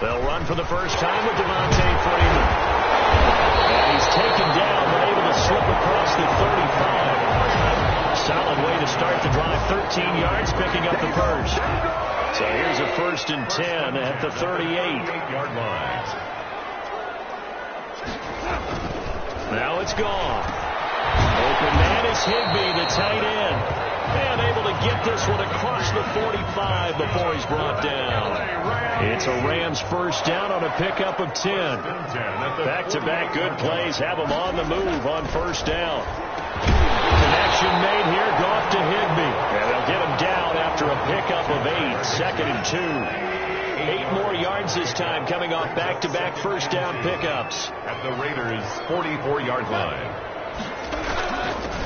They'll run for the first time with Devontae Freeman. And he's taken down, but able to slip across the 35. Solid way to start the drive. 13 yards, picking up the first. So here's a 1st and 10 at the 38-yard line. Now it's gone. Open man is Higbee, the tight end. And able to get this one across the 45 before he's brought down. It's a Rams first down on a pickup of 10. Back-to-back good plays have them on the move on first down. Connection made here, Goff to Higbee. And they'll get him down after a pickup of 8, 2nd and 2. 8 more yards this time coming off back-to-back first down pickups. At the Raiders' 44-yard line.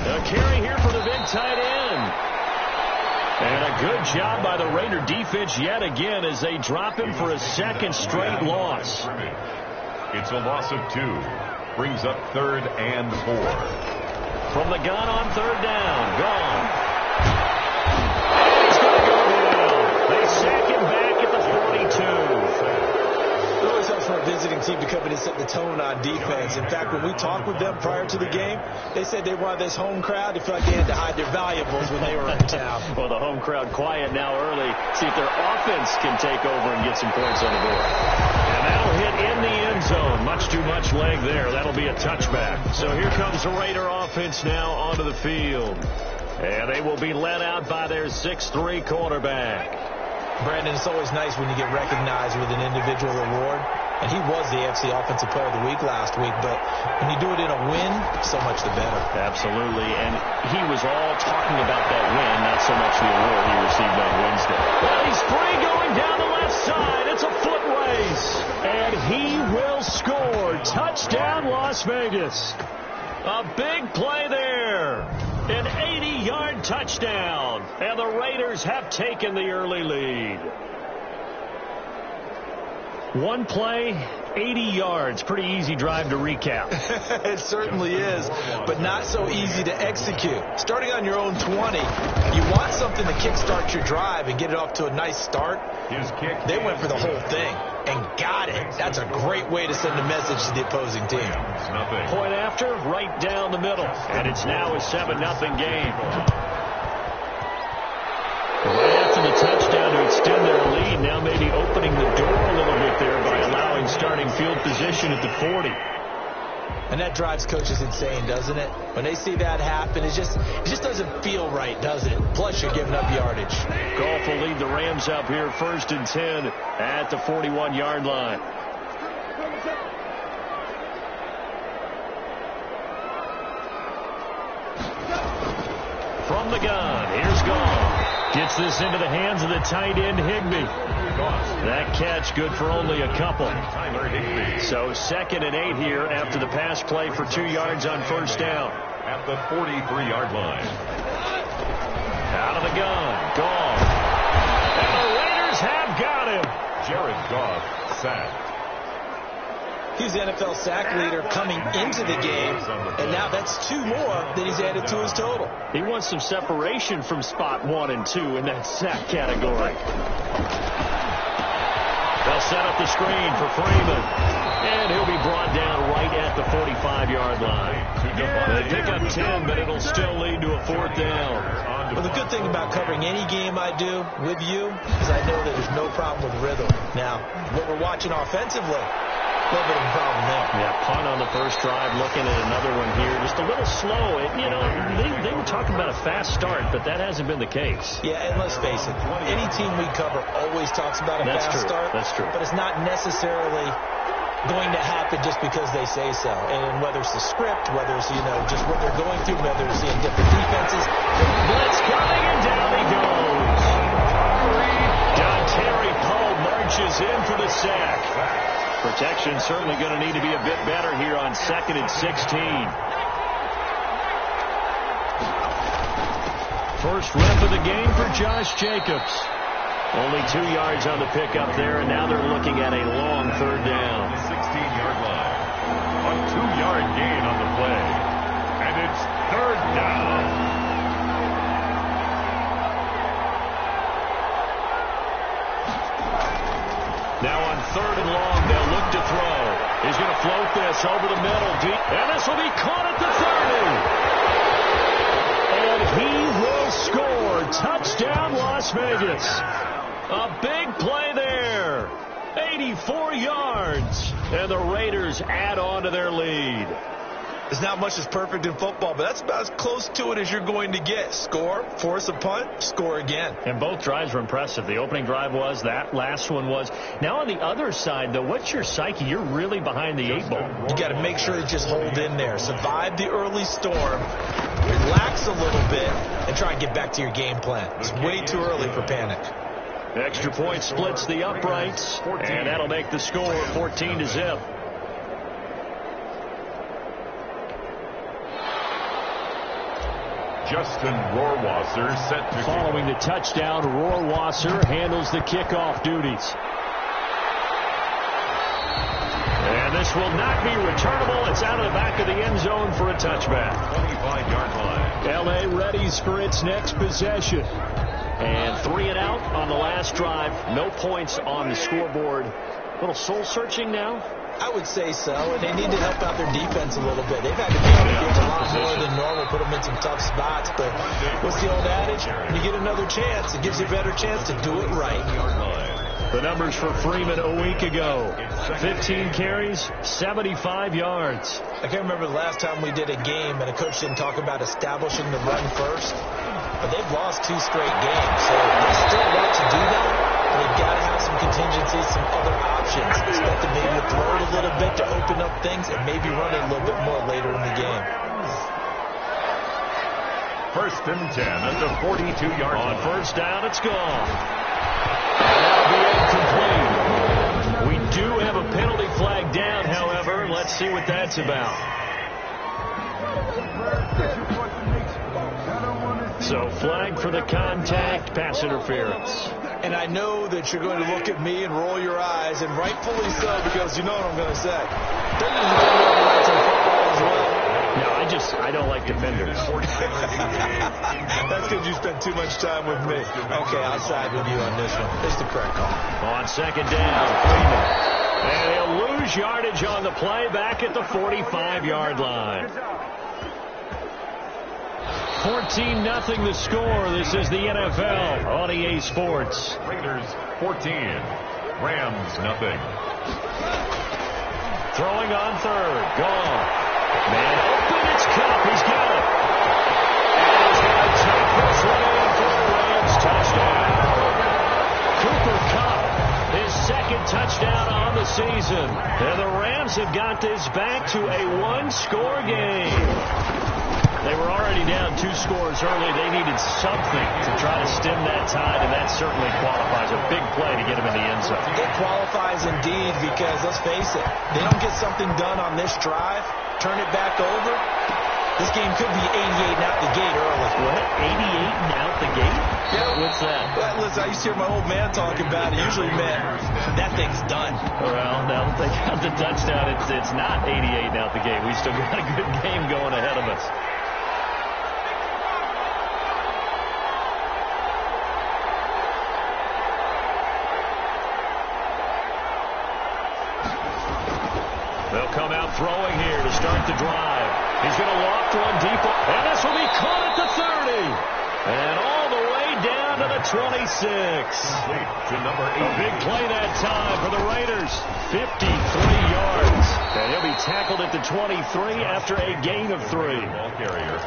A carry here for the big tight end. And a good job by the Raider defense yet again as they drop him for a 2nd straight loss. It's a loss of 2. Brings up 3rd and 4. From the gun on 3rd down. Gone. He's going to go down. They sack him back at the 42. It always helps for a visiting team to come in and set the tone on defense. In fact, when we talked with them prior to the game, they said they wanted this home crowd to feel like they had to hide their valuables when they were in town. Well, the home crowd quiet now early. See if their offense can take over and get some points on the board. And that'll hit in the end zone. Much too much leg there. That'll be a touchback. So here comes the Raider offense now onto the field. And they will be led out by their 6'3" quarterback. Brandon, it's always nice when you get recognized with an individual award. And he was the AFC Offensive Player of the Week last week. But when you do it in a win, so much the better. Absolutely. And he was all talking about that win, not so much the award he received on Wednesday. Well, he's free going down the left side. It's a foot race. And he will score. Touchdown, Las Vegas. A big play there. An 80-yard touchdown. And the Raiders have taken the early lead. One play, 80 yards. Pretty easy drive to recap. It certainly is, but not so easy to execute. Starting on your own 20, you want something to kickstart your drive and get it off to a nice start. They went for the whole thing and got it. That's a great way to send a message to the opposing team. Point after, right down the middle. And it's now a 7-0 game. Right after the touchdown to extend their lead, now maybe opening the door a little bit there by allowing starting field position at the 40. And that drives coaches insane, doesn't it? When they see that happen, it just doesn't feel right, does it? Plus, you're giving up yardage. Goff will lead the Rams up here 1st and 10 at the 41-yard line. From the gun, here's Goff. Gets this into the hands of the tight end, Higbee. That catch good for only a couple. So 2nd and 8 here after the pass play for 2 yards on first down. At the 43-yard line. Out of the gun, Goff. And the Raiders have got him. Jared Goff sacked. He's the NFL sack leader coming into the game, and now that's 2 more that he's added to his total. He wants some separation from spot 1 and 2 in that sack category. They'll set up the screen for Freeman, and he'll be brought down right at the 45-yard line. They pick up 10, but it'll still lead to a 4th down. Well, the good thing about covering any game I do with you is I know that there's no problem with rhythm. Now, what we're watching offensively, a little bit of a problem there. Yeah, punt on the first drive, looking at another one here. Just a little slow. They were talking about a fast start, but that hasn't been the case. Yeah, and let's face it, any team we cover always talks about a fast start. That's true. But it's not necessarily going to happen just because they say so. And whether it's the script, whether it's, just what they're going through, whether it's seeing different defenses. Blitz coming, and down he goes. Terry Poe marches in for the sack. Protection certainly going to need to be a bit better here on 2nd and 16. First rep of the game for Josh Jacobs. Only 2 yards on the pickup there, and now they're looking at a long 3rd down. 16-yard line. A 2-yard gain on the play. And it's 3rd down. Now on 3rd and long, they'll look to throw. He's going to float this over the middle deep. And this will be caught at the 30. And he will score. Touchdown, Las Vegas. A big play there. 84 yards. And the Raiders add on to their lead. There's not much that's perfect in football, but that's about as close to it as you're going to get. Score, force a punt, score again. And both drives were impressive. The opening drive was, that last one was. Now on the other side, though, what's your psyche? You're really behind the 8 ball. You got to make sure to just hold in there. Survive the early storm, relax a little bit, and try and get back to your game plan. It's way too early for panic. Extra point splits the uprights, and that'll make the score 14-0. Justin Rohrwasser set to following the touchdown. Rohrwasser handles the kickoff duties. And this will not be returnable. It's out of the back of the end zone for a touchback. 25-yard line. L.A. readies for its next possession. And 3 and out on the last drive. No points on the scoreboard. A little soul-searching now. I would say so, and they need to help out their defense a little bit. They've had to be able to get a lot more than normal, put them in some tough spots. But what's the old adage? When you get another chance, it gives you a better chance to do it right. The numbers for Freeman a week ago. 15 carries, 75 yards. I can't remember the last time we did a game and a coach didn't talk about establishing the run first. But they've lost 2 straight games, so they still want to do that. But they've got to have some contingencies, some other options. Expect them maybe to throw it a little bit to open up things and maybe run it a little bit more later in the game. 1st and 10 at the 42-yard line. On 1st down, it's gone. And that'll be incomplete. We do have a penalty flag down, however. Let's see what that's about. So flag for the contact, pass interference. And I know that you're going to look at me and roll your eyes, and rightfully so, because you know what I'm going to say. Doesn't the defender have rights in football as well? No, I don't like defenders. That's because you spent too much time with me. Okay, I'll side with you on this one. It's the correct call. On 2nd down, Freeman. And he'll lose yardage on the play back at the 45-yard line. 14-0 the score. This is the NFL on EA Sports. Raiders 14, Rams nothing. Throwing on 3rd, gone. Man open, it's Cup. He's got it. And he's going to take this one in for the Rams touchdown. Cooper Kupp, his 2nd touchdown on the season. And the Rams have got this back to a 1-score game. They were already down 2 scores early. They needed something to try to stem that tide, and that certainly qualifies. A big play to get him in the end zone. It qualifies indeed because, let's face it, they don't get something done on this drive, turn it back over, this game could be 88 and out the gate early. What? 88 and out the gate? Yeah. What's that? Well, listen, I used to hear my old man talk about it. Usually meant that thing's done. Well, now that they got the touchdown, it's not 88 and out the gate. We still got a good game going ahead of us. They'll come out throwing here to start the drive. He's going to loft one deep, and this will be caught at the 30. And all the way down to the 26. To number 8. A big play that time for the Raiders. 53 yards. And he'll be tackled at the 23 after a gain of 3. Ball carrier.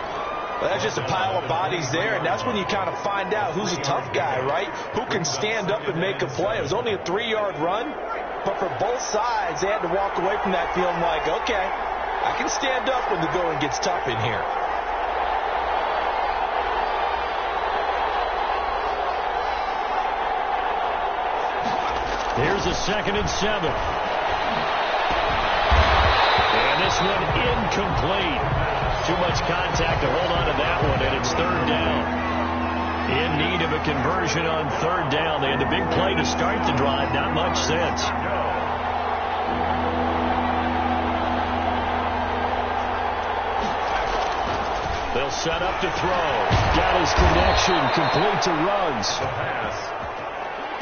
Well, that's just a pile of bodies there, and that's when you kind of find out who's a tough guy, right? Who can stand up and make a play. It was only a 3-yard run, but for both sides, they had to walk away from that feeling like, okay, I can stand up when the going gets tough in here. Here's a 2nd and 7. And this one incomplete. Too much contact to hold on to that one, and it's 3rd down. In need of a conversion on 3rd down. They had the big play to start the drive. Not much sense. They'll set up to throw. Got his connection. Complete to Ruggs.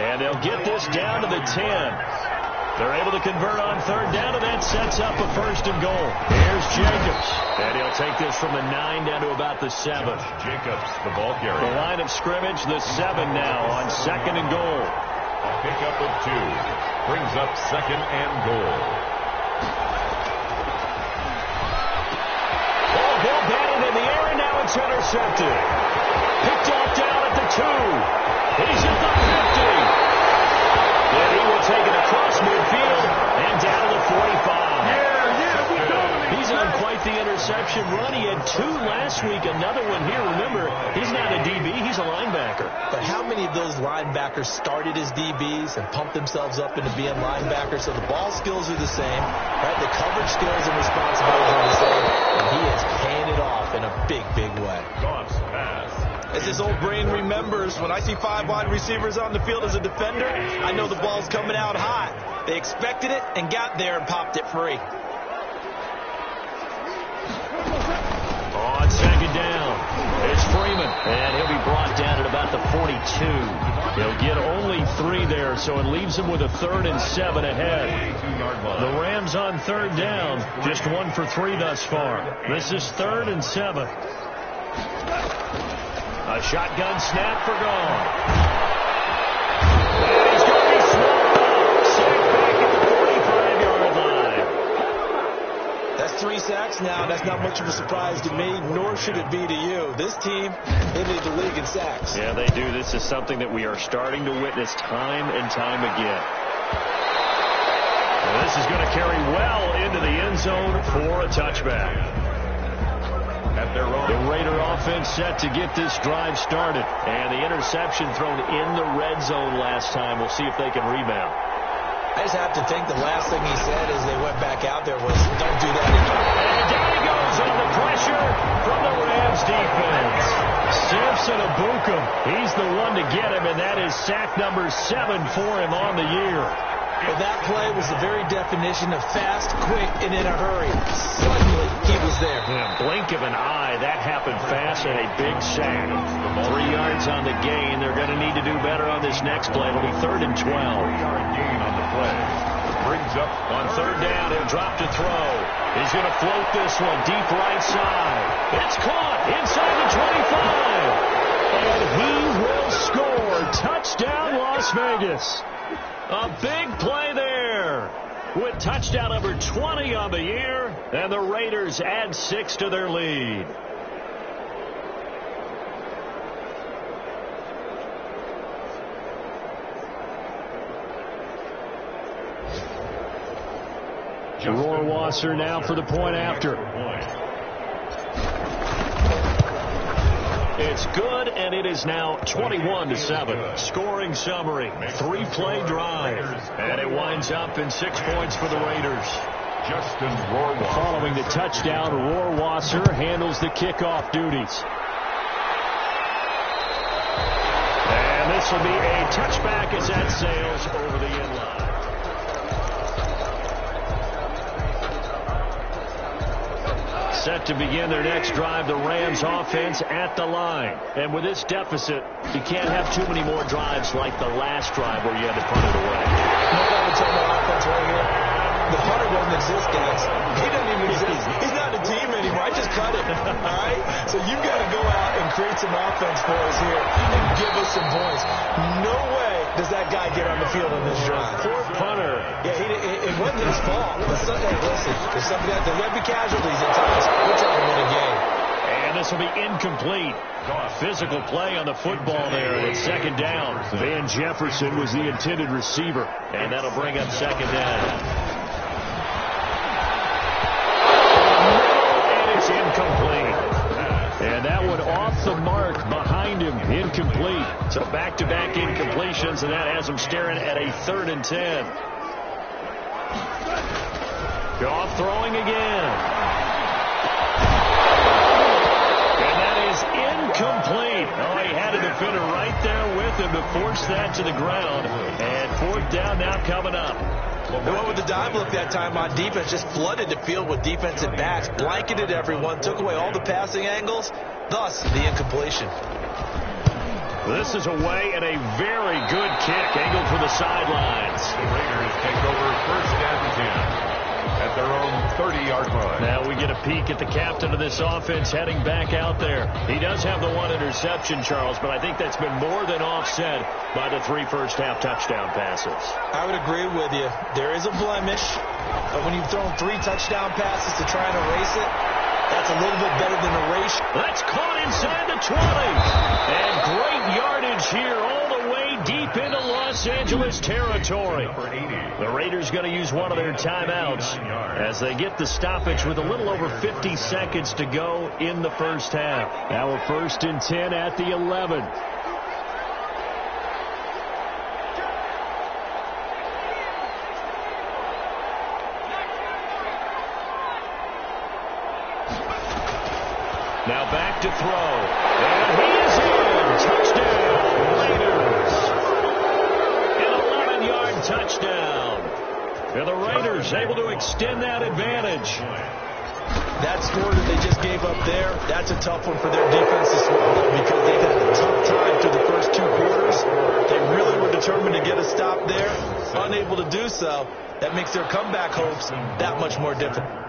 And they'll get this down to the 10. They're able to convert on third down, and that sets up a first and goal. Here's Jacobs. And he'll take this from the 9 down to about the 7. Jacobs, the ball carrier. The line of scrimmage, the 7 now on second and goal. A pickup of 2 brings up second and goal. Ball batted in the air, and now it's intercepted. Picked off down at the 2. He's at the 50. And he will take it across midfield and down to the 45. He's on quite the interception run. He had 2 last week, another one here. Remember, he's not a DB, he's a linebacker. But how many of those linebackers started as DBs and pumped themselves up into being linebackers? So the ball skills are the same, right? The coverage skills and responsibilities are the same, and he is paying it off in a big, big way. Toss pass. As this old brain remembers, when I see 5 wide receivers on the field as a defender, I know the ball's coming out hot. They expected it and got there and popped it free. On second down, it's Freeman, and he'll be brought down at about the 42. He'll get only 3 there, so it leaves him with a 3rd and 7 ahead. The Rams on third down, just 1 for 3 thus far. This is 3rd and 7. A shotgun snap for Gone. And he's going to be swallowed. Sacked back at the 45-yard line. That's 3 sacks now. That's not much of a surprise to me, nor should it be to you. This team, they lead the league in sacks. Yeah, they do. This is something that we are starting to witness time and time again. And this is going to carry well into the end zone for a touchback. The Raider offense set to get this drive started. And the interception thrown in the red zone last time. We'll see if they can rebound. I just have to think the last thing he said as they went back out there was, don't do that again. And down he goes on the pressure from the Rams defense. Samson Abukum, he's the one to get him, and that is sack number 7 for him on the year. Well, that play was the very definition of fast, quick, and in a hurry. Suddenly, he was there. Yeah, blink of an eye. That happened fast and a big sack. 3 yards on the gain. They're going to need to do better on this next play. It'll be 3rd and 12. 3-yard gain on the play. Brings up on third down. He'll drop to throw. He's going to float this one deep right side. It's caught inside the 25. And he will score. Touchdown, Las Vegas. A big play there with touchdown number 20 on the year, and the Raiders add 6 to their lead. Rohrwasser now for the point after. It's good, and it is now 21-7. Scoring summary, 3-play drive, and it winds up in 6 points for the Raiders. Justin Rohrwasser. Following the touchdown, Rohrwasser handles the kickoff duties. And this will be a touchback as that sails over the end line. Set to begin their next drive, the Rams offense at the line. And with this deficit, you can't have too many more drives like the last drive where you had to punt it away. You know what I would tell my offense right here? The punter doesn't exist, guys. He doesn't even exist. He's not a team anymore. I just cut it. All right? So you've got to go out and create some offense for us here and give us some points. No way does that guy get on the field on this drive. Poor punter. Yeah, it wasn't his fault. But listen, there's something out there. There be casualties at times. We're trying to win a game. And this will be incomplete. Physical play on the football there, and it's second down. Van Jefferson was the intended receiver, and that'll bring up second down. And it's incomplete. And that one off the mark behind him, incomplete. So back-to-back incompletions, and that has him staring at a 3rd and 10. Goff throwing again. Incomplete. Oh, he had a defender right there with him to force that to the ground. And 4th down now coming up. They went with the dive look that time on defense. Just flooded the field with defensive backs. Blanketed everyone. Took away all the passing angles. Thus, the incompletion. This is away and a very good kick. Angled for the the sidelines. The Raiders take over first and 10 at their own 30-yard line. Now we get a peek at the captain of this offense heading back out there. He does have the one interception, Charles, but I think that's been more than offset by the 3 first-half touchdown passes. I would agree with you. There is a blemish, but when you've thrown 3 touchdown passes to try and erase it, that's a little bit better than erase. That's caught inside the 20. And great yardage here all the way deep into Los Angeles territory. The Raiders going to use one of their timeouts as they get the stoppage with a little over 50 seconds to go in the first half. Now a 1st and 10 at the 11. Now back to throw. And he is in. Touchdown, Raiders. An 11-yard touchdown. And the Raiders able to extend that advantage. That score that they just gave up there, that's a tough one for their defense to swallow because they've had a tough time through the first 2 quarters. They really were determined to get a stop there. Unable to do so, that makes their comeback hopes that much more difficult.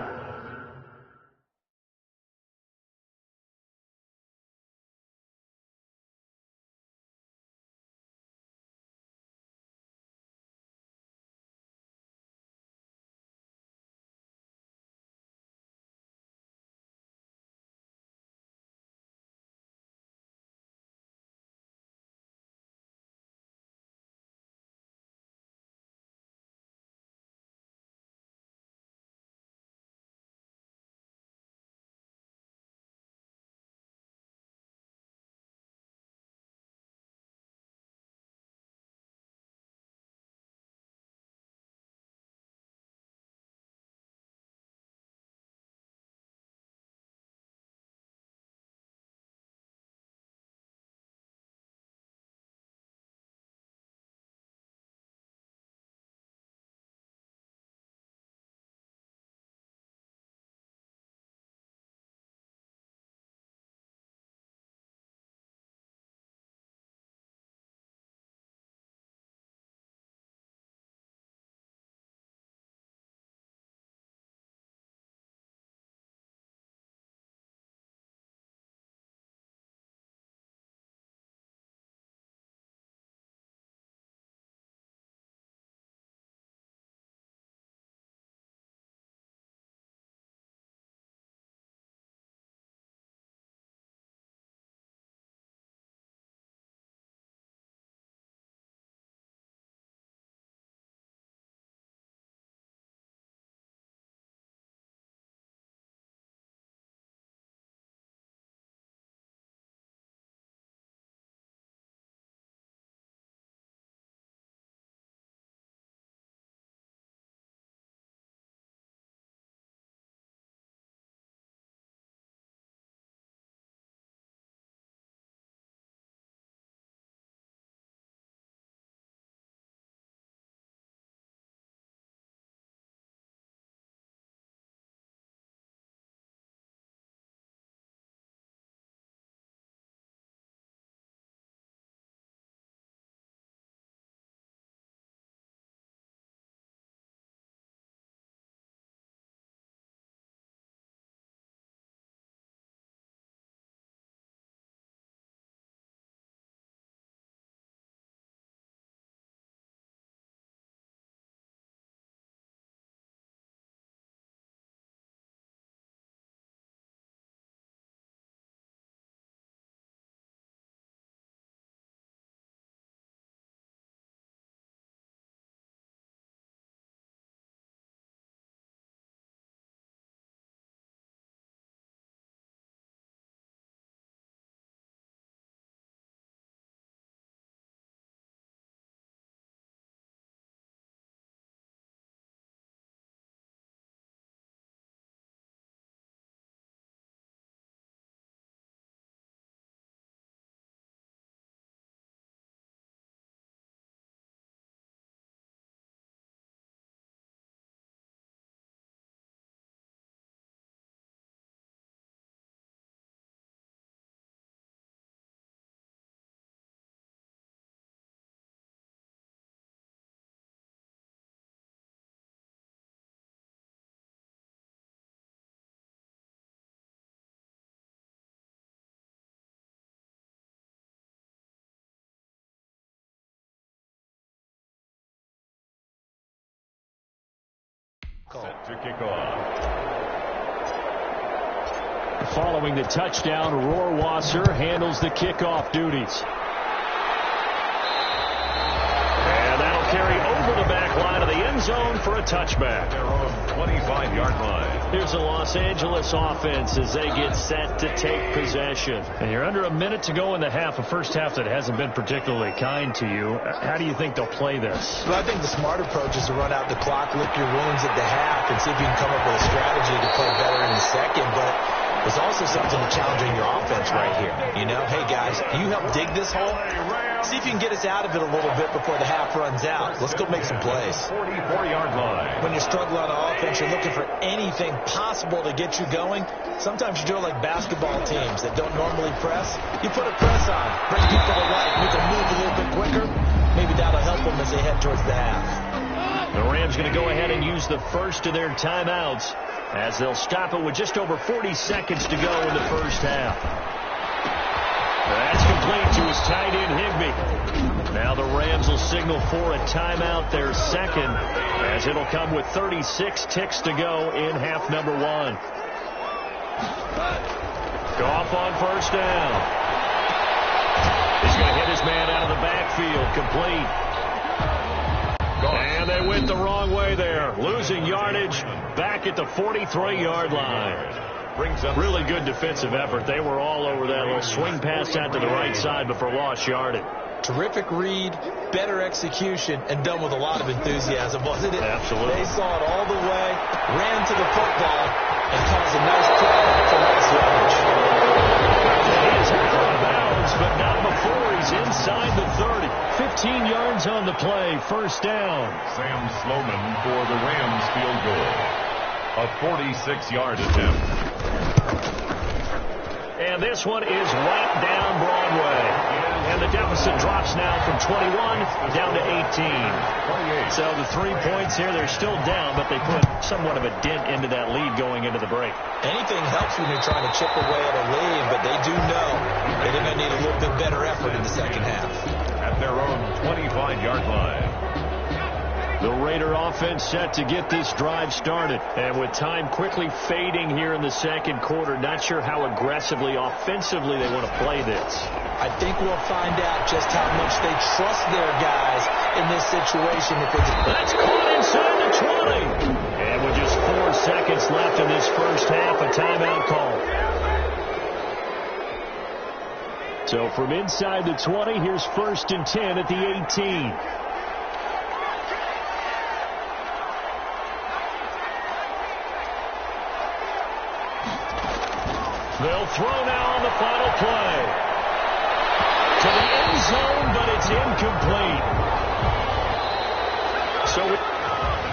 Set to kick off. Following the touchdown, Rohrwasser handles the kickoff duties. And that'll carry over the back line of the end zone for a touchback. Their own 25-yard line. Here's the Los Angeles offense as they get set to take possession. And you're under a minute to go in the half, a first half that hasn't been particularly kind to you. How do you think they'll play this? Well, I think the smart approach is to run out the clock, lick your wounds at the half, and see if you can come up with a strategy to play better in the second. But there's also something to challenging your offense right here. You know, hey, guys, can you help dig this hole? See if you can get us out of it a little bit before the half runs out. Let's go make some plays. 44-yard line. When you're struggling on offense, you're looking for anything possible to get you going. Sometimes you do it like basketball teams that don't normally press. You put a press on, bring people to life, make them move a little bit quicker. Maybe that'll help them as they head towards the half. The Rams going to go ahead and use the first of their timeouts as they'll stop it with just over 40 seconds to go in the first half. That's complete to his tight end, Higbee. Now the Rams will signal for a timeout, their second, as it'll come with 36 ticks to go in half number one. Goff on first down. He's going to hit his man out of the backfield, complete. And they went the wrong way there, losing yardage back at the 43-yard line. Really good defensive effort. They were all over that little swing pass out to the right side before lost yardage. Terrific read, better execution, and done with a lot of enthusiasm, wasn't it? Absolutely. They saw it all the way, ran to the football, and caused a nice play for nice yardage. He's out of bounds, but not before he's inside the 30. 15 yards on the play, first down. Sam Sloman for the Rams field goal. A 46-yard attempt. And this one is right down Broadway. And the deficit drops now from 21 down to 18. So the 3 points here, they're still down, but they put somewhat of a dent into that lead going into the break. Anything helps when you're trying to chip away at a lead, but they do know that they're going to need a little bit better effort in the second half. At their own 25-yard line. The Raider offense set to get this drive started. And with time quickly fading here in the second quarter, not sure how aggressively, offensively they want to play this. I think we'll find out just how much they trust their guys in this situation. That's caught inside the 20. And with just 4 seconds left in this first half, a timeout call. So from inside the 20, here's 1st and 10 at the 18. They'll throw now on the final play. To the end zone, but it's incomplete. So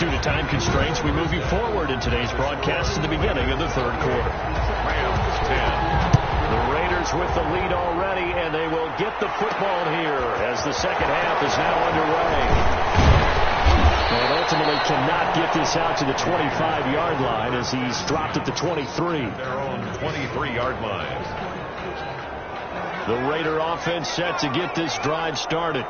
due to time constraints, we move you forward in today's broadcast to the beginning of the third quarter. Rams 10. The Raiders with the lead already, and they will get the football here as the second half is now underway. And ultimately cannot get this out to the 25-yard line as he's dropped at the 23. Their own 23-yard line. The Raider offense set to get this drive started.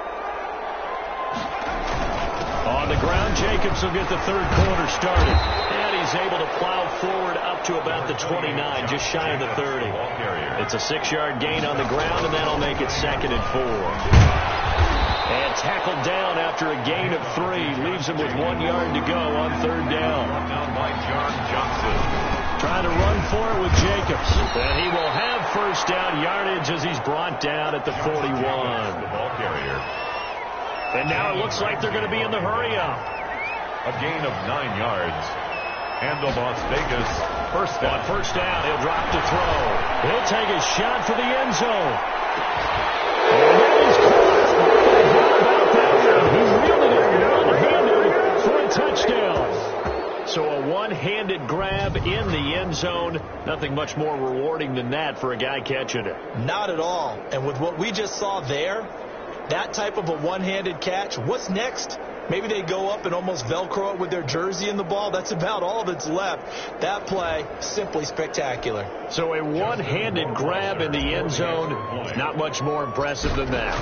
On the ground, Jacobs will get the third quarter started. And he's able to plow forward up to about the 29, just shy of the 30. It's a 6-yard gain on the ground, and that'll make it 2nd and 4. And tackled down after a gain of 3. Leaves him with 1 yard to go on third down. Down by John Johnson. Trying to run for it with Jacobs. And he will have first down yardage as he's brought down at the 41. The ball carrier. And now it looks like they're going to be in the hurry-up. A gain of 9 yards. And the Las Vegas first down. On first down, he'll drop to throw. He'll take a shot for the end zone. And that is caught. How about that? He wielded it one-handed for a touchdown. So a one-handed grab in the end zone. Nothing much more rewarding than that for a guy catching it. Not at all. And with what we just saw there, that type of a one-handed catch, what's next? Maybe they go up and almost Velcro it with their jersey in the ball. That's about all that's left. That play, simply spectacular. So a one-handed grab in the end zone, not much more impressive than that.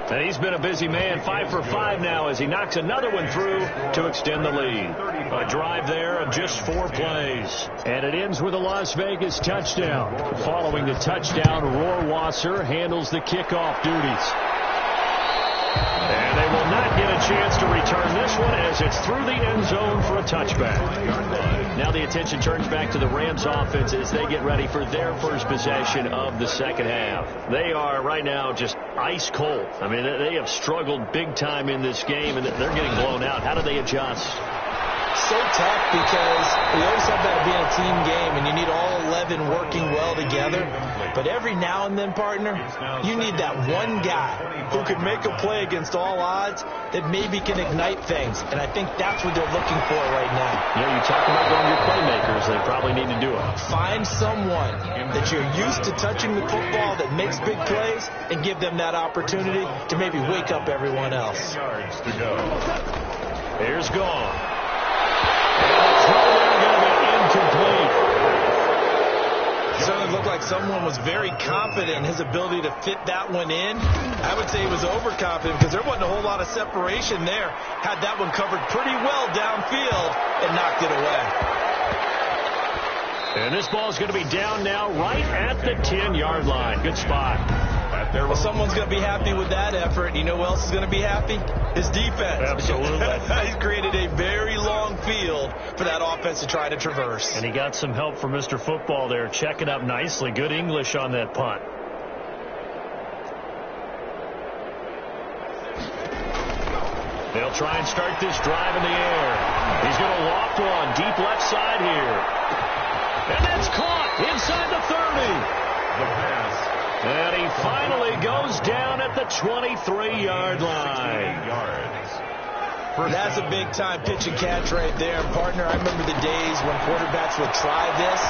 And he's been a busy man, 5 for 5 now as he knocks another one through to extend the lead. A drive there of just 4 plays. And it ends with a Las Vegas touchdown. Following the touchdown, Rohrwasser handles the kickoff duties. And they will not get a chance to return this one as it's through the end zone for a touchback. Now the attention turns back to the Rams offense as they get ready for their first possession of the second half. They are right now just ice cold. I mean, they have struggled big time in this game, and they're getting blown out. How do they adjust? So tough because we always have that being a team game, and you need all 11 working well together. But every now and then, partner, you need that one guy who can make a play against all odds that maybe can ignite things. And I think that's what they're looking for right now. Yeah, you talk about going your playmakers. They probably need to do it. Find someone that you're used to touching the football that makes big plays and give them that opportunity to maybe wake up everyone else. Yards to go. Here's Gone. Going to be incomplete. Certainly looked like someone was very confident in his ability to fit that one in. I would say he was overconfident because there wasn't a whole lot of separation there. Had that one covered pretty well downfield and knocked it away. And this ball is going to be down now right at the 10-yard line. Good spot. Well, someone's going to be happy with that effort. You know who else is going to be happy? His defense. Absolutely. He's created a very long field for that offense to try to traverse. And he got some help from Mr. Football there, checking up nicely. Good English on that punt. They'll try and start this drive in the air. He's going to loft one deep left side here. And that's caught inside the 30. The pass. And he finally goes down at the 23-yard line. That's a big-time pitch and catch right there. And, partner, I remember the days when quarterbacks would try this.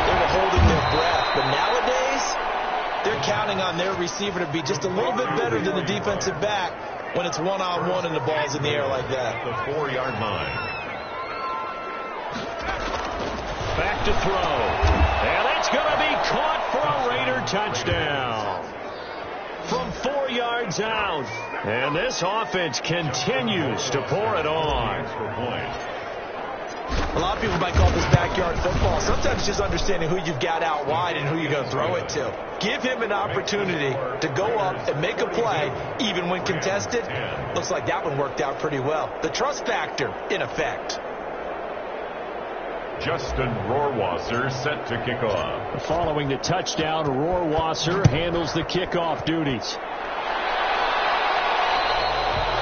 They were holding their breath. But nowadays, they're counting on their receiver to be just a little bit better than the defensive back when it's one-on-one and the ball's in the air like that. The 4-yard line. Back to throw. And it's going to be caught for a Raider touchdown. From 4 yards out. And this offense continues to pour it on. A lot of people might call this backyard football. Sometimes just understanding who you've got out wide and who you're going to throw it to. Give him an opportunity to go up and make a play, even when contested. Looks like that one worked out pretty well. The trust factor in effect. Justin Rohrwasser set to kick off. Following the touchdown, Rohrwasser handles the kickoff duties.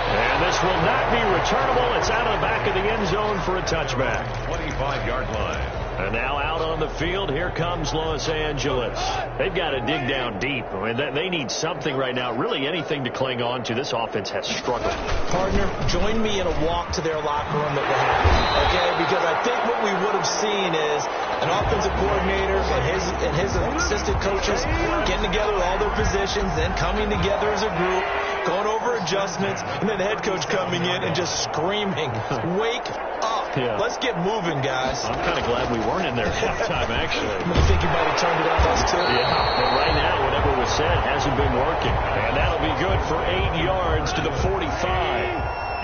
And this will not be returnable. It's out of the back of the end zone for a touchback. 25-yard line. And now out on the field, here comes Los Angeles. They've got to dig down deep. I mean, they need something right now, really anything to cling on to. This offense has struggled. Partner, join me in a walk to their locker room that will happen, okay? Because I think what we would have seen is an offensive coordinator and his assistant coaches getting together with all their positions, then coming together as a group, going over adjustments, and then the head coach coming in and just screaming, wake up. Yeah. Let's get moving, guys. I'm kind of glad we weren't in there at halftime, actually. I think you might have turned it on us, too. Yeah, but right now, whatever was said hasn't been working. And that'll be good for 8 yards to the 45.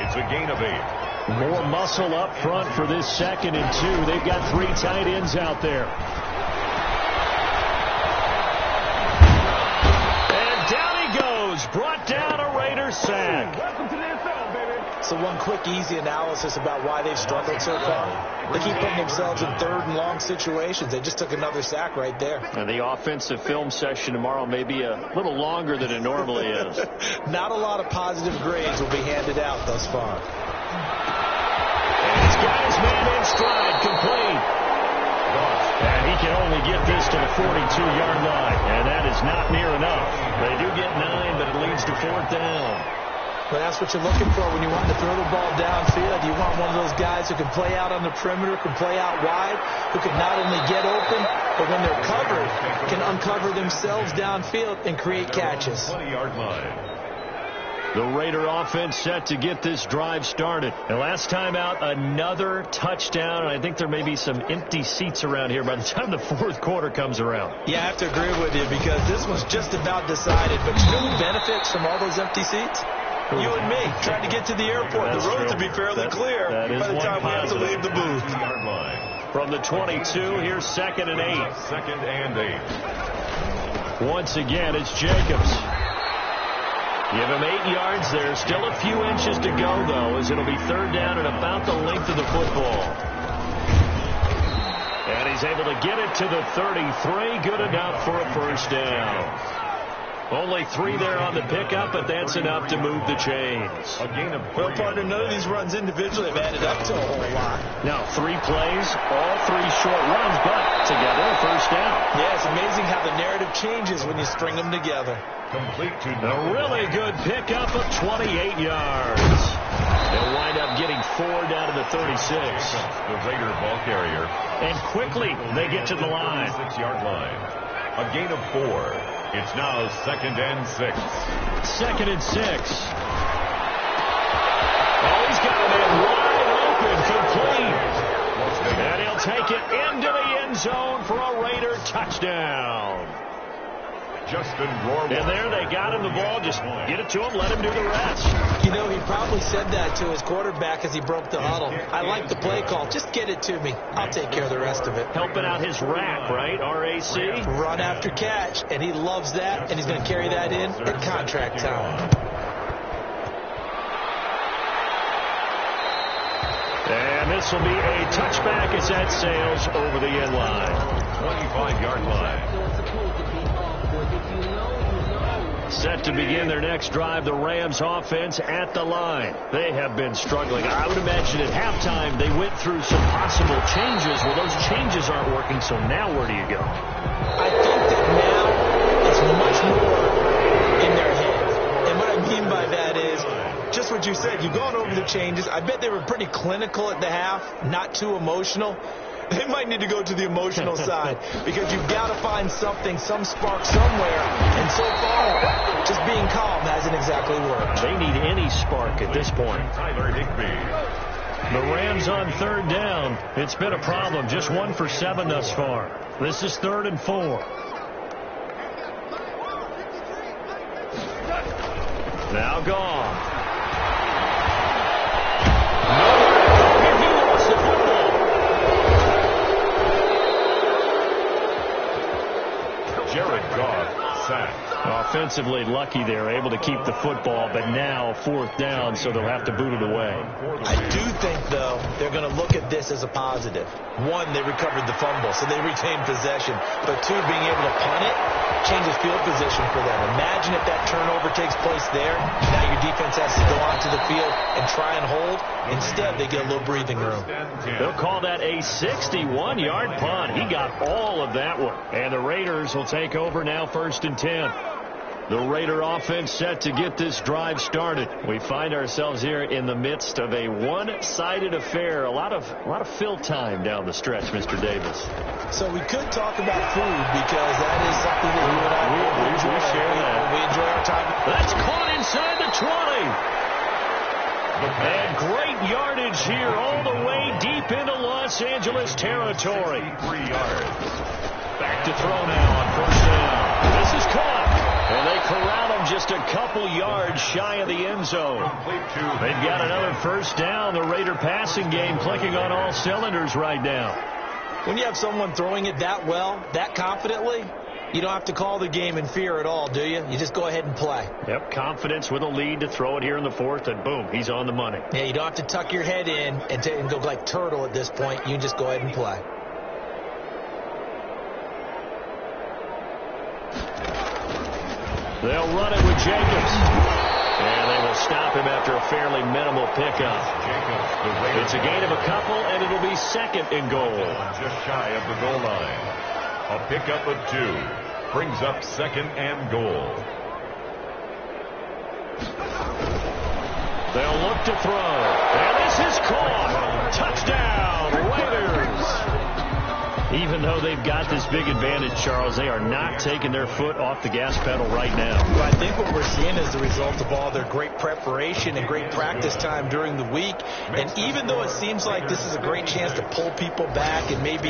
It's a gain of 8. More muscle up front for this 2nd and 2. They've got 3 tight ends out there. And down he goes. Brought down a Raider sack. Welcome to the NFL, baby. So one quick, easy analysis about why they've struggled so far. They keep putting themselves in 3rd and long situations. They just took another sack right there. And the offensive film session tomorrow may be a little longer than it normally is. Not a lot of positive grades will be handed out thus far. And he's got his man in stride, complete. And he can only get this to the 42-yard line. And that is not near enough. They do get 9, but it leads to 4th down. But that's what you're looking for when you want to throw the ball downfield. You want one of those guys who can play out on the perimeter, can play out wide, who can not only get open, but when they're covered, can uncover themselves downfield and create catches. 20-yard line. The Raider offense set to get this drive started. And last time out, another touchdown. I think there may be some empty seats around here by the time the fourth quarter comes around. Yeah, I have to agree with you because this was just about decided. But you know who benefits from all those empty seats? You and me, trying to get to the airport. The roads will be fairly clear by the time we have to leave the booth. From the 22, here's 2nd and 8. 2nd and 8. Once again, it's Jacobs. Give him 8 yards there. Still a few inches to go, though, as it'll be 3rd down and about the length of the football. And he's able to get it to the 33. Good enough for a 1st down. Only 3 there on the pickup, but that's enough to move the chains. Well, partner, none of these runs individually have added up to a whole lot. Now, 3 plays, all 3 short runs, but together a 1st down. Yeah, it's amazing how the narrative changes when you string them together. Complete to a really good pickup of 28 yards. They'll wind up getting 4 down to the 36. The Raider ball carrier. And quickly, they get to the line. 6-yard line. A gain of 4. It's now 2nd and 6. 2nd and 6. Oh, he's got it in wide open, complete. And he'll take it into the end zone for a Raider touchdown. And there they got him the ball. Just get it to him, let him do the rest. You know, he probably said that to his quarterback as he broke the huddle. I like the play call. Just get it to me. I'll take care of the rest of it. Helping out his rack, right? RAC. Run after catch. And he loves that. And he's going to carry that in at contract time. And this will be a touchback as that sails over the end line. 25-yard line. Set to begin their next drive, the Rams offense at the line. They have been struggling. I would imagine at halftime they went through some possible changes. Well, those changes aren't working, so now where do you go? I think that now it's much more in their heads. And what I mean by that is just what you said. You've gone over the changes. I bet they were pretty clinical at the half, not too emotional. They might need to go to the emotional side because you've got to find something, some spark somewhere. And so far, just being calm hasn't exactly worked. They need any spark at this point. The Rams on 3rd down. It's been a problem. Just 1 for 7 thus far. This is 3rd and 4. Now gone. Offensively lucky they're able to keep the football, but now 4th down, so they'll have to boot it away. I do think, though, they're going to look at this as a positive. 1, they recovered the fumble, so they retained possession. But 2, being able to punt it changes field position for them. Imagine if that turnover takes place there. Now your defense has to go onto the field and try and hold. Instead, they get a little breathing room. They'll call that a 61-yard punt. He got all of that one. And the Raiders will take over now 1st and 10. The Raider offense set to get this drive started. We find ourselves here in the midst of a one-sided affair. A lot of fill time down the stretch, Mr. Davis. So we could talk about food because that is something that you and I we share that. We enjoy our time. That's caught inside the 20. And great yardage here all the way deep into Los Angeles territory. 3 yards. Back to throw now on 1st down. This is caught. And they corral him just a couple yards shy of the end zone. They've got another 1st down. The Raider passing game clicking on all cylinders right now. When you have someone throwing it that well, that confidently, you don't have to call the game in fear at all, do you? You just go ahead and play. Yep, confidence with a lead to throw it here in the 4th, and boom, he's on the money. Yeah, you don't have to tuck your head in and go like turtle at this point. You can just go ahead and play. They'll run it with Jacobs. And they will stop him after a fairly minimal pickup. It's a gain of a couple, and it'll be 2nd and goal. Just shy of the goal line. A pickup of 2 brings up 2nd and goal. They'll look to throw. And this is caught. Touchdown, Raiders. Even though they've got this big advantage, Charles, they are not taking their foot off the gas pedal right now. Well, I think what we're seeing is the result of all their great preparation and great practice time during the week. And even though it seems like this is a great chance to pull people back and maybe,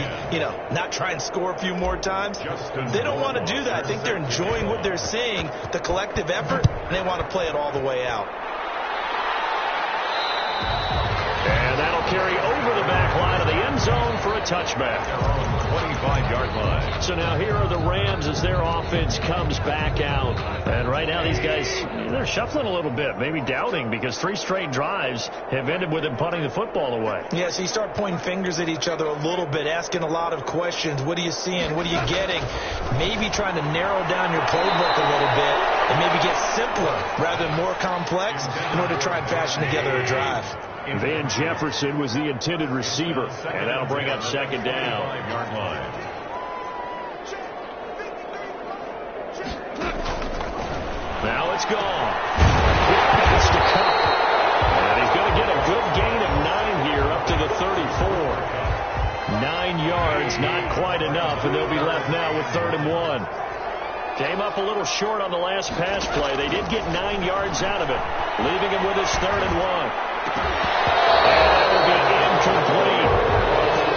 not try and score a few more times, they don't want to do that. I think they're enjoying what they're seeing, the collective effort, and they want to play it all the way out. And that'll carry over the back line of the end zone for a touchback. 25-yard line. So now here are the Rams as their offense comes back out. And right now these guys, they're shuffling a little bit, maybe doubting, because 3 straight drives have ended with them punting the football away. Yeah, so you start pointing fingers at each other a little bit, asking a lot of questions. What are you seeing? What are you getting? Maybe trying to narrow down your playbook a little bit and maybe get simpler rather than more complex in order to try and fashion together a drive. Van Jefferson was the intended receiver, and that'll bring up second down. 5-yard line. Now it's gone. Quick pass to Cup. And he's going to get a good gain of 9 here up to the 34. 9 yards, not quite enough, and they'll be left now with 3rd and 1. Came up a little short on the last pass play. They did get 9 yards out of it, leaving him with his 3rd and 1. And that will be incomplete.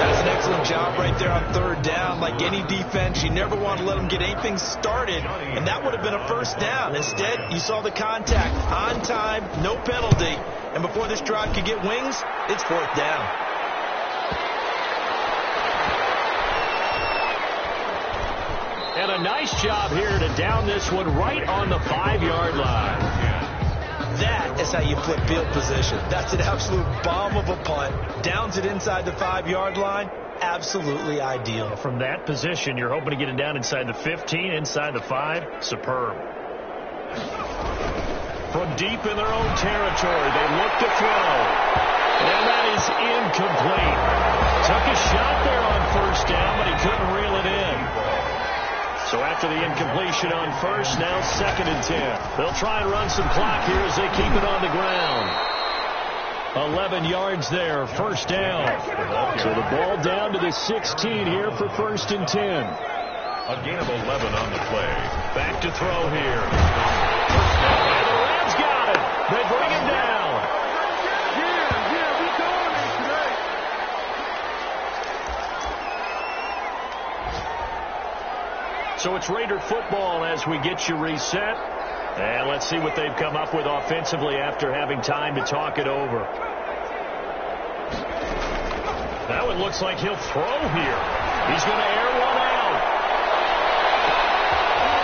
That's an excellent job right there on 3rd down. Like any defense, you never want to let them get anything started, and that would have been a 1st down. Instead, you saw the contact on time, no penalty, and before this drive could get wings, it's 4th down. And a nice job here to down this one right on the 5-yard line. That is how you flip field position. That's an absolute bomb of a punt. Downs it inside the 5-yard line. Absolutely ideal. From that position, you're hoping to get it down inside the 15, inside the 5. Superb. From deep in their own territory, they look to throw. And that is incomplete. Took a shot there on 1st down, but he couldn't reel it in. So after the incompletion on 1st, now 2nd and 10. They'll try and run some clock here as they keep it on the ground. 11 yards there, 1st down. So the ball down to the 16 here for 1st and 10. A gain of 11 on the play. Back to throw here. And the Rams got it. They bring him down. So it's Raider football as we get you reset. And let's see what they've come up with offensively after having time to talk it over. That one looks like he'll throw here. He's going to air one out.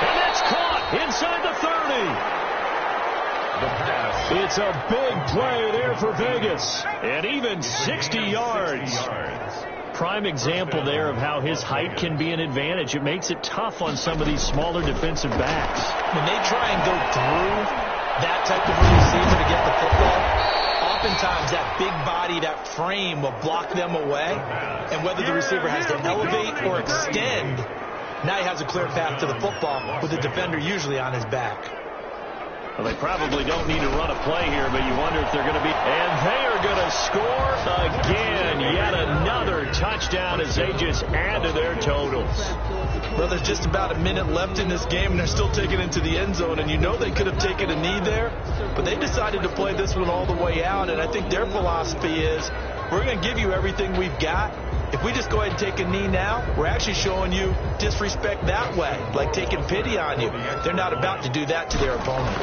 And that's caught inside the 30. The pass. It's a big play there for Vegas. And even 60 yards. Prime example there of how his height can be an advantage. It makes it tough on some of these smaller defensive backs. When they try and go through that type of a receiver to get the football, oftentimes that big body, that frame will block them away. And whether the receiver has to elevate or extend, now he has a clear path to the football with the defender usually on his back. Well, they probably don't need to run a play here, but you wonder if they're going to be. And they are going to score again. Yet another touchdown as they just add to their totals. Well, there's just about a minute left in this game, and they're still taking it into the end zone. And you know they could have taken a knee there, but they decided to play this one all the way out. And I think their philosophy is, we're going to give you everything we've got. If we just go ahead and take a knee now, we're actually showing you disrespect that way, like taking pity on you. They're not about to do that to their opponent.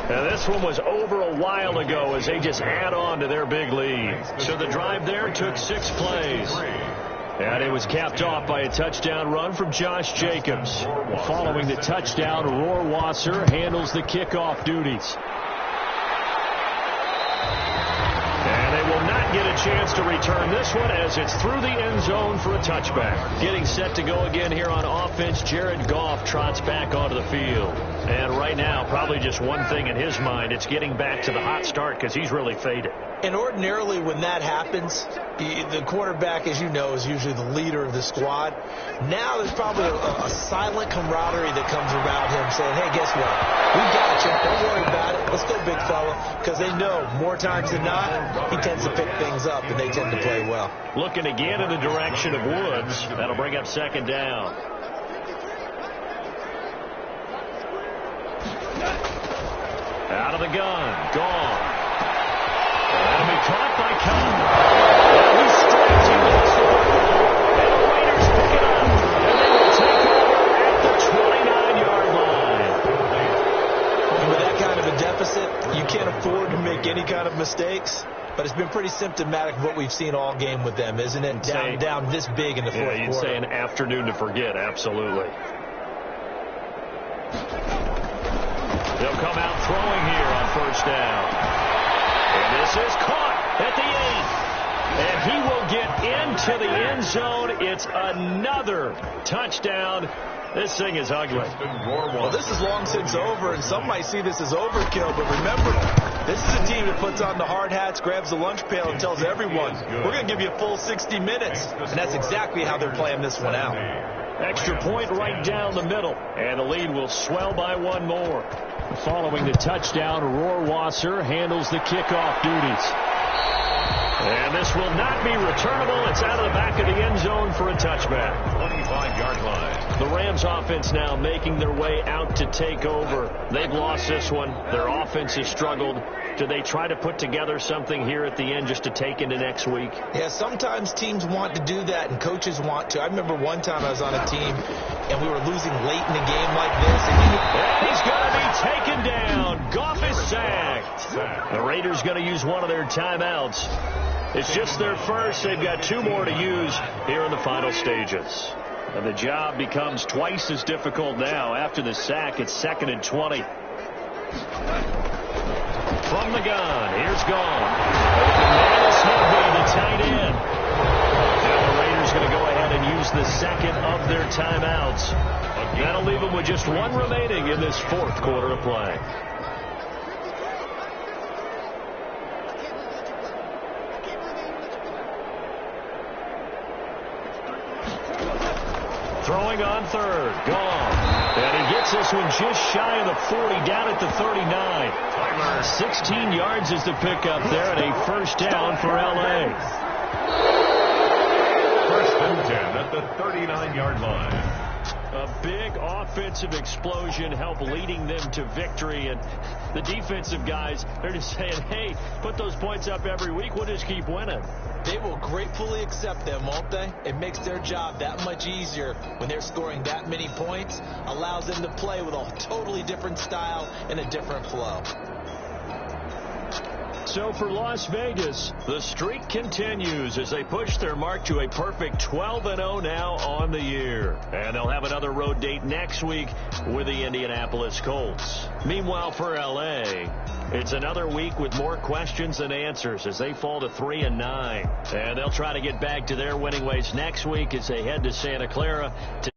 Now this one was over a while ago as they just add on to their big lead. So the drive there took 6 plays. And it was capped off by a touchdown run from Josh Jacobs. Following the touchdown, Rohrwasser handles the kickoff duties. And they will not get a chance to return this one as it's through the end zone for a touchback. Getting set to go again here on offense, Jared Goff trots back onto the field. And right now, probably just one thing in his mind, it's getting back to the hot start because he's really faded. And ordinarily when that happens, the quarterback, as you know, is usually the leader of the squad. Now there's probably a silent camaraderie that comes around him saying, hey, guess what? We got you. Don't worry about it. Let's go, big fella. because they know more times than not, he tends to pick things up, and they tend to play well. Looking again in the direction of Woods. That'll bring up second down. Out of the gun. Gone. That'll be caught by Cobb. And he strikes. He looks for the ball. And the Raiders pick it up. And they will take over at the 29-yard line. And with that kind of a deficit, you can't afford to make any kind of mistakes. But it's been pretty symptomatic of what we've seen all game with them, isn't it? Down this big in the fourth quarter. You'd say an afternoon to forget. Absolutely. They'll come out throwing here on first down. And this is caught at the 8. And he will get into the end zone. It's another touchdown. This thing is ugly. Well, this is long since over, and some might see this as overkill. But remember, this is a team that puts on the hard hats, grabs the lunch pail, and tells everyone, we're going to give you a full 60 minutes. And that's exactly how they're playing this one out. Extra point right down the middle. And the lead will swell by one more. Following the touchdown, Rohrwasser handles the kickoff duties. And this will not be returnable. It's out of the back of the end zone for a touchback. 25-yard line. The Rams offense now making their way out to take over. They've lost this one. Their offense has struggled. Do they try to put together something here at the end just to take into next week? Yeah, sometimes teams want to do that and coaches want to. I remember one time I was on a team and we were losing late in a game like this. And he's going to be taken down. Goff is sacked. The Raiders going to use one of their timeouts. It's just their first. They've got two more to use here in the final stages. And the job becomes twice as difficult now. After the sack, it's 2nd and 20. From the gun, here's Gone. Open man is Higby, the tight end. Now the Raiders going to go ahead and use the second of their timeouts. That'll leave them with just one remaining in this fourth quarter of play. Throwing on third. Gone. And he gets this one just shy of the 40, down at the 39. 16 yards is the pickup there, and a first down for L.A. First and 10 at the 39-yard line. A big offensive explosion helped leading them to victory. And the defensive guys, they're just saying, hey, put those points up every week. We'll just keep winning. They will gratefully accept them, won't they? It makes their job that much easier when they're scoring that many points. Allows them to play with a totally different style and a different flow. So for Las Vegas, the streak continues as they push their mark to a perfect 12-0 now on the year. And they'll have another road date next week with the Indianapolis Colts. Meanwhile, for L.A., it's another week with more questions than answers as they fall to 3-9. And they'll try to get back to their winning ways next week as they head to Santa Clara to